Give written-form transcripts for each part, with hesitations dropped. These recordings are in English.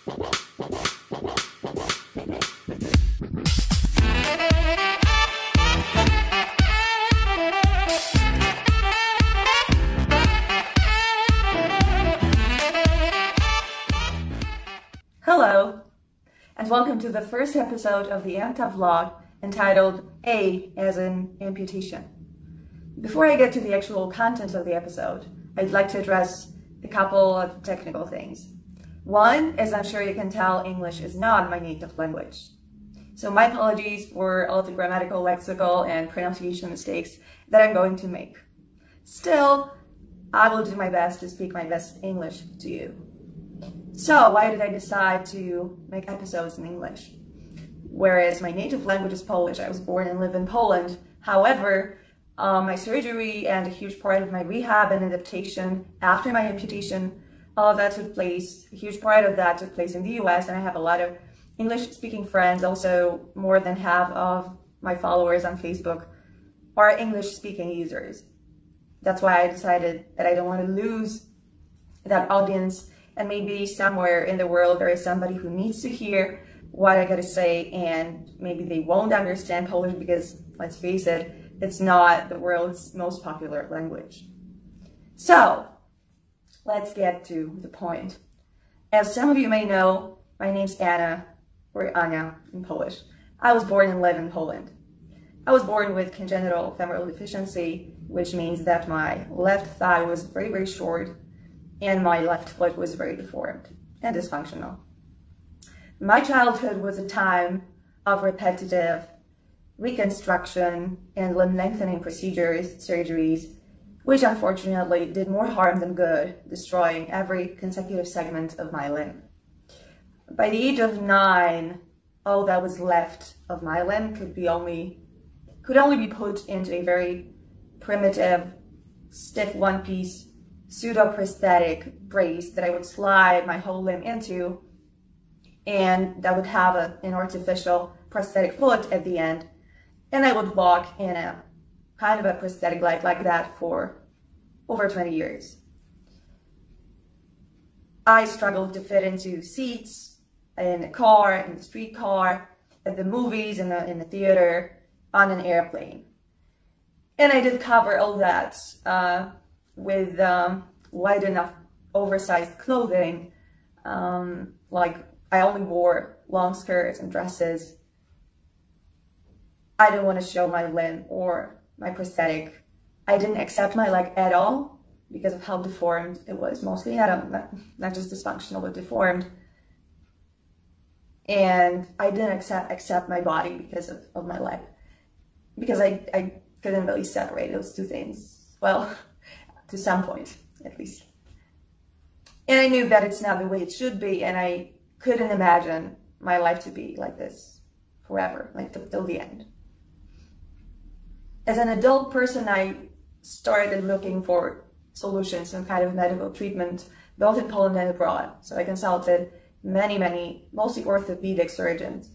Hello, and welcome to the first episode of the ELECTIVE vlog entitled A as in Amputation. Before I get to the actual content of the episode, I'd like to address a couple of technical things. One, as I'm sure you can tell, English is not my native language. So my apologies for all the grammatical, lexical, and pronunciation mistakes that I'm going to make. Still, I will do my best to speak my best English to you. So why did I decide to make episodes in English? Whereas my native language is Polish, I was born and live in Poland. However, my surgery and a huge part of my rehab and adaptation after my amputation, all of that took place, a huge part of that took place in the US, and I have a lot of English-speaking friends. Also, more than half of my followers on Facebook are English-speaking users. That's why I decided that I don't want to lose that audience. And maybe somewhere in the world there is somebody who needs to hear what I gotta say, and maybe they won't understand Polish because, let's face it, it's not the world's most popular language. So, let's get to the point. As some of you may know, my name's Anna, or Ania in Polish. I was born and live in Poland. I was born with congenital femoral deficiency, which means that my left thigh was very, very short, and my left foot was very deformed and dysfunctional. My childhood was a time of repetitive reconstruction and limb lengthening procedures, surgeries, which unfortunately did more harm than good, destroying every consecutive segment of my limb. By the age of 9, all that was left of my limb could only be put into a very primitive, stiff one-piece pseudo-prosthetic brace that I would slide my whole limb into, and that would have an artificial prosthetic foot at the end, and I would walk in a kind of a prosthetic leg like that for over 20 years. I struggled to fit into seats, in a car, in the streetcar, at the movies, in the theater, on an airplane. And I did cover all that with wide enough oversized clothing. Like I only wore long skirts and dresses. I didn't want to show my limb or my prosthetic. I didn't accept my leg at all because of how deformed it was. Mostly, not just dysfunctional, but deformed. And I didn't accept my body because of my leg. Because I couldn't really separate those two things. Well, to some point, at least. And I knew that it's not the way it should be, and I couldn't imagine my life to be like this forever, like till the end. As an adult person, I started looking for solutions, some kind of medical treatment, both in Poland and abroad. So I consulted many, mostly orthopedic surgeons,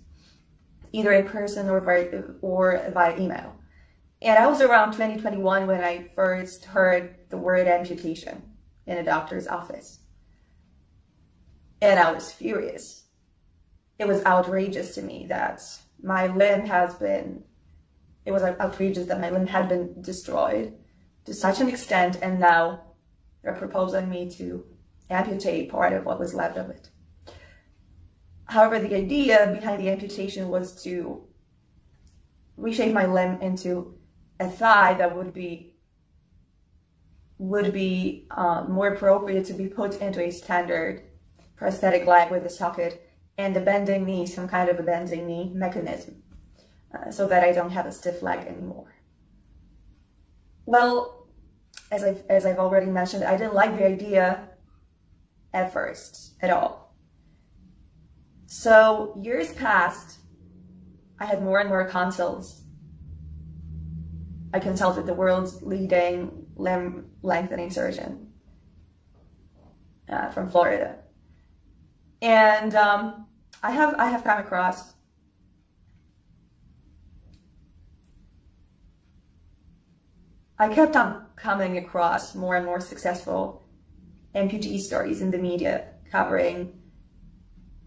either in person or via email. And I was around 2021 when I first heard the word amputation in a doctor's office. And I was furious. It was outrageous to me that my limb it was outrageous that my limb had been destroyed to such an extent, and now they're proposing me to amputate part of what was left of it. However, the idea behind the amputation was to reshape my limb into a thigh that would be more appropriate to be put into a standard prosthetic leg with a socket and a bending knee, some kind of a bending knee mechanism, so that I don't have a stiff leg anymore. Well, as I've already mentioned, I didn't like the idea at first at all. So years passed, I had more and more consults. I consulted the world's leading limb lengthening surgeon from Florida. And I have come across I kept on coming across more and more successful amputee stories in the media covering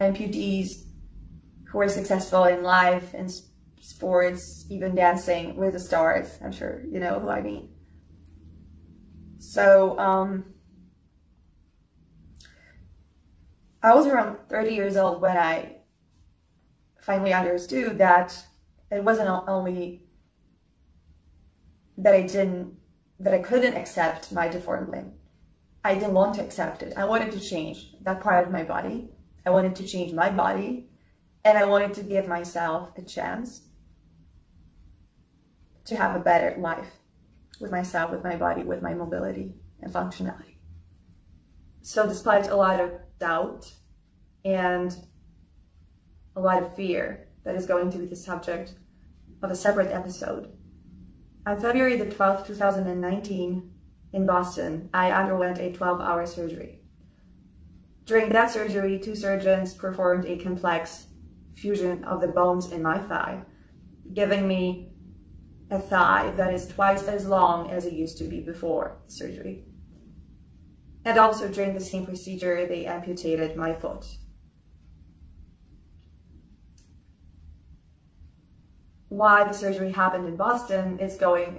amputees who are successful in life, in sports, even dancing with the stars. I'm sure you know who I mean. So I was around 30 years old when I finally understood that it wasn't only that I couldn't accept my deformed limb. I didn't want to accept it. I wanted to change that part of my body. I wanted to change my body, and I wanted to give myself a chance to have a better life with myself, with my body, with my mobility and functionality. So despite a lot of doubt and a lot of fear that is going to be the subject of a separate episode, on February the 12th, 2019, in Boston, I underwent a 12-hour surgery. During that surgery, 2 surgeons performed a complex fusion of the bones in my thigh, giving me a thigh that is twice as long as it used to be before surgery. And also during the same procedure, they amputated my foot. Why the surgery happened in Boston is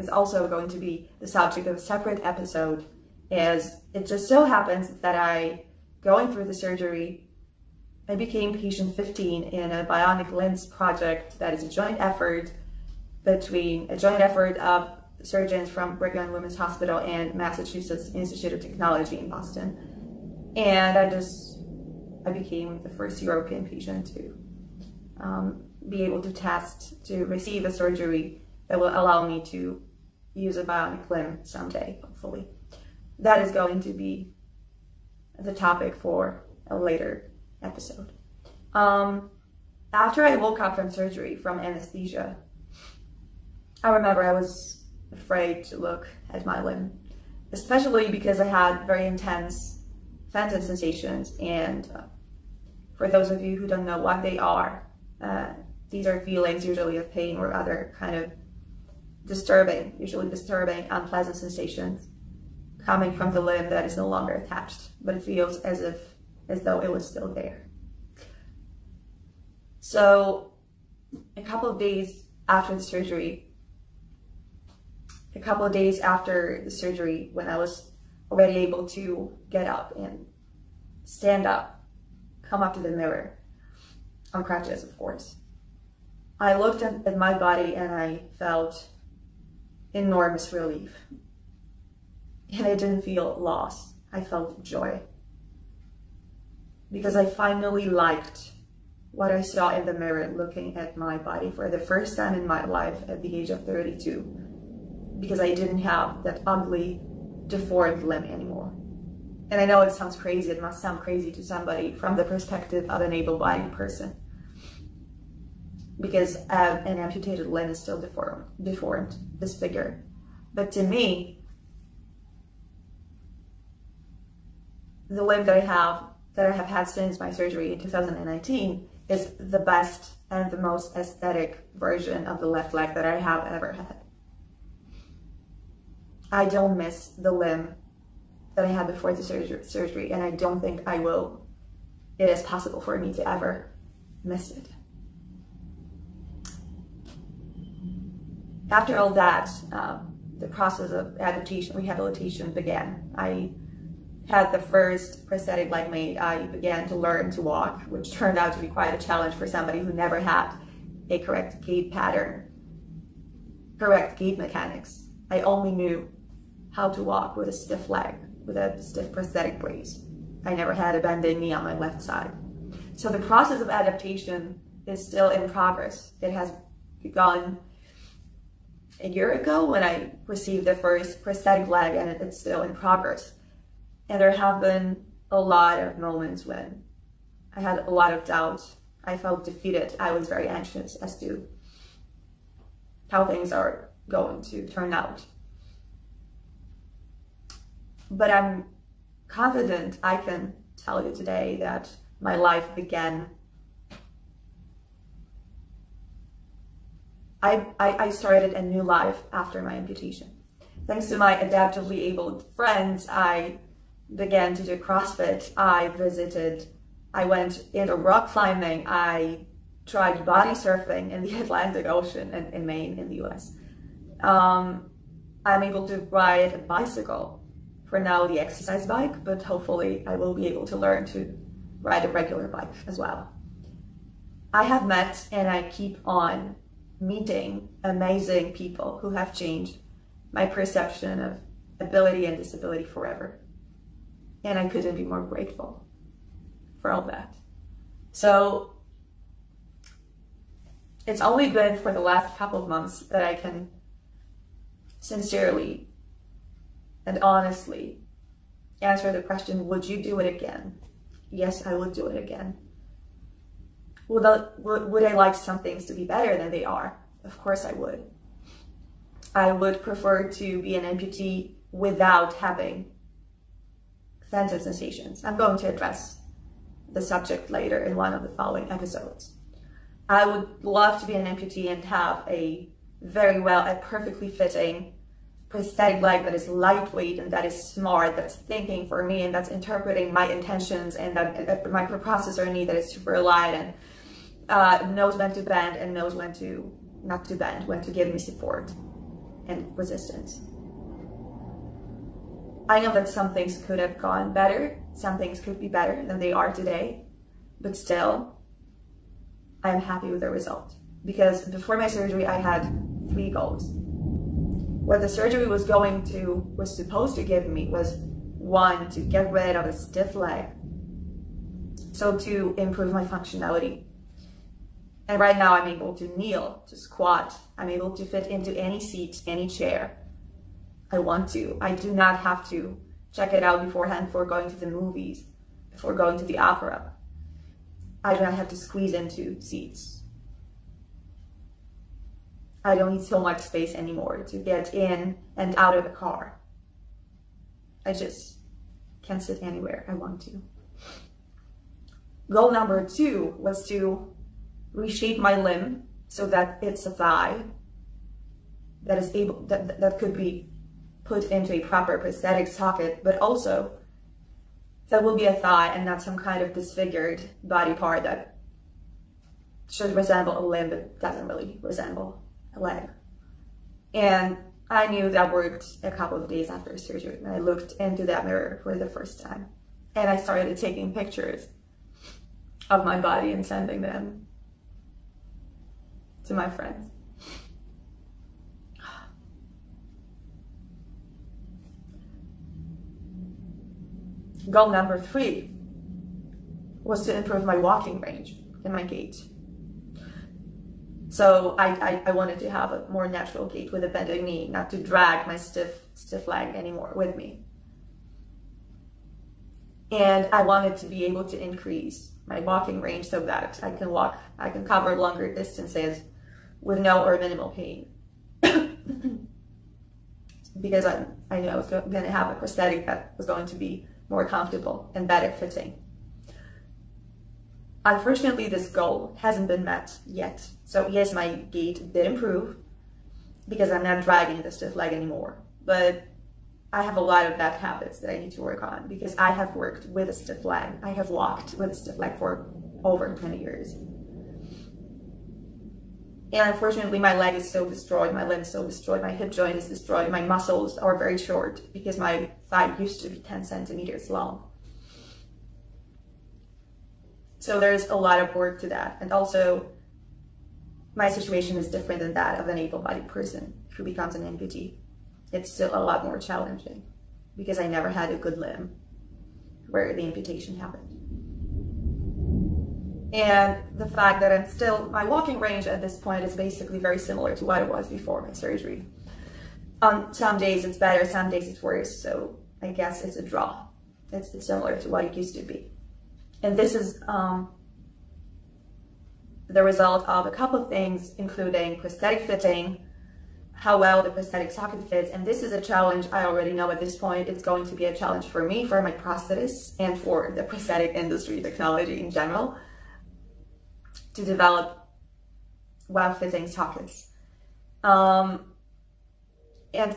also going to be the subject of a separate episode, as it just so happens that going through the surgery, I became patient 15 in a bionic limbs project that is a joint effort of surgeons from Brigham and Women's Hospital and Massachusetts Institute of Technology in Boston. And I became the first European patient to be able to receive a surgery that will allow me to use a bionic limb someday, hopefully. That is going to be the topic for a later episode. After I woke up from surgery, from anesthesia, I remember I was afraid to look at my limb, especially because I had very intense phantom sensations. And for those of you who don't know what they are, these are feelings usually of pain or other kind of usually disturbing, unpleasant sensations coming from the limb that is no longer attached, but it feels as though it was still there. So a couple of days after the surgery, when I was already able to get up and stand up, come up to the mirror, on crutches, of course, I looked at my body and I felt enormous relief. And I didn't feel loss. I felt joy. Because I finally liked what I saw in the mirror looking at my body for the first time in my life at the age of 32. Because I didn't have that ugly, deformed limb anymore. And I know it sounds crazy, it must sound crazy to somebody from the perspective of an able-bodied person. Because an amputated limb is still deformed, disfigured. But to me, the limb that I have had since my surgery in 2019 is the best and the most aesthetic version of the left leg that I have ever had. I don't miss the limb that I had before the surgery, and I don't think it is possible for me to ever miss it. After all that, the process of rehabilitation began. I had the first prosthetic leg made. I began to learn to walk, which turned out to be quite a challenge for somebody who never had a correct gait pattern, correct gait mechanics. I only knew how to walk with a stiff leg, with a stiff prosthetic brace. I never had a bending knee on my left side. So the process of adaptation is still in progress. It has begun a year ago when I received the first prosthetic leg, and it's still in progress. And there have been a lot of moments when I had a lot of doubt. I felt defeated. I was very anxious as to how things are going to turn out. But I'm confident I can tell you today that my life began. I started a new life after my amputation. Thanks to my adaptively abled friends, I began to do CrossFit. I I went into rock climbing. I tried body surfing in the Atlantic Ocean in Maine in the US. I'm able to ride a bicycle, for now the exercise bike, but hopefully I will be able to learn to ride a regular bike as well. I have met and I keep on meeting amazing people who have changed my perception of ability and disability forever. And I couldn't be more grateful for all that. So it's only been for the last couple of months that I can sincerely and honestly answer the question, would you do it again? Yes, I would do it again. Would I like some things to be better than they are? Of course I would. I would prefer to be an amputee without having phantom sensations. I'm going to address the subject later in one of the following episodes. I would love to be an amputee and have a perfectly fitting prosthetic leg that is lightweight and that is smart, that's thinking for me and that's interpreting my intentions, and that my processor need that is super light and knows when to bend and knows when to not to bend, when to give me support and resistance. I know that some things could have gone better, some things could be better than they are today, but still, I'm happy with the result. Because before my surgery, I had 3 goals. What the surgery was supposed to give me was 1, to get rid of a stiff leg, so to improve my functionality. And right now I'm able to kneel, to squat, I'm able to fit into any seat, any chair I want to. I do not have to check it out beforehand before going to the movies, before going to the opera. I do not have to squeeze into seats. I don't need so much space anymore to get in and out of the car. I just can sit anywhere I want to. Goal number 2 was to reshape my limb so that it's a thigh that is able that could be put into a proper prosthetic socket, but also that will be a thigh and not some kind of disfigured body part that should resemble a limb but doesn't really resemble a leg. And I knew that worked a couple of days after surgery. And I looked into that mirror for the first time. And I started taking pictures of my body and sending them to my friends. Goal number 3 was to improve my walking range and my gait. So I wanted to have a more natural gait with a bended knee, not to drag my stiff leg anymore with me. And I wanted to be able to increase my walking range so that I can cover longer distances with no or minimal pain. Because I knew I was going to have a prosthetic that was going to be more comfortable and better fitting. Unfortunately, this goal hasn't been met yet. So yes, my gait did improve because I'm not dragging the stiff leg anymore. But I have a lot of bad habits that I need to work on because I have worked with a stiff leg. I have walked with a stiff leg for over 20 years. And unfortunately, my leg is so destroyed, my limb is so destroyed, my hip joint is destroyed, my muscles are very short because my thigh used to be 10 centimeters long. So there's a lot of work to that. And also, my situation is different than that of an able-bodied person who becomes an amputee. It's still a lot more challenging because I never had a good limb where the amputation happened. And the fact that my walking range at this point is basically very similar to what it was before my surgery. On some days it's better, some days it's worse, so I guess it's a draw. It's similar to what it used to be. And this is the result of a couple of things, including prosthetic fitting, how well the prosthetic socket fits. And this is a challenge I already know at this point. It's going to be a challenge for me, for my prosthetists, and for the prosthetic industry, technology in general, to develop well-fitting sockets. And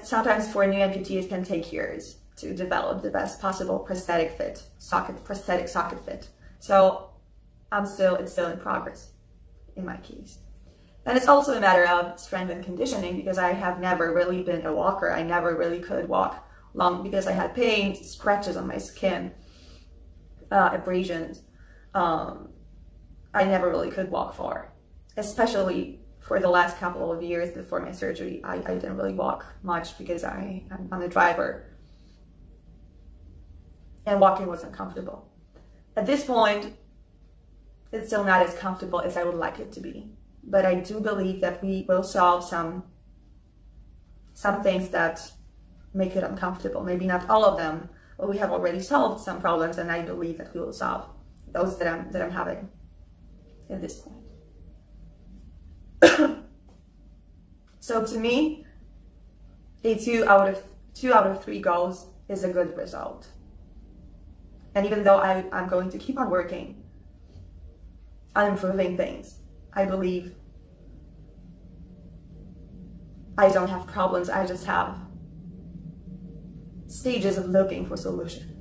sometimes for new amputees it can take years to develop the best possible prosthetic socket fit. So it's still in progress in my case. And it's also a matter of strength and conditioning, because I have never really been a walker. I never really could walk long because I had pain, scratches on my skin, abrasions. I never really could walk far, especially for the last couple of years before my surgery. I didn't really walk much because I'm a driver, and walking wasn't comfortable. At this point, it's still not as comfortable as I would like it to be, but I do believe that we will solve some things that make it uncomfortable. Maybe not all of them, but we have already solved some problems, and I believe that we will solve those that I'm having at this point. So to me, a 2 out of 3 goals is a good result. And even though I'm going to keep on working on improving things, I believe I don't have problems. I just have stages of looking for solution.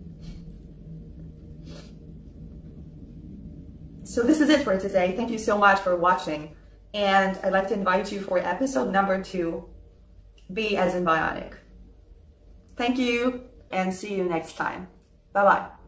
So this is it for today. Thank you so much for watching. And I'd like to invite you for episode number 2, B as in bionic. Thank you, and see you next time. Bye-bye.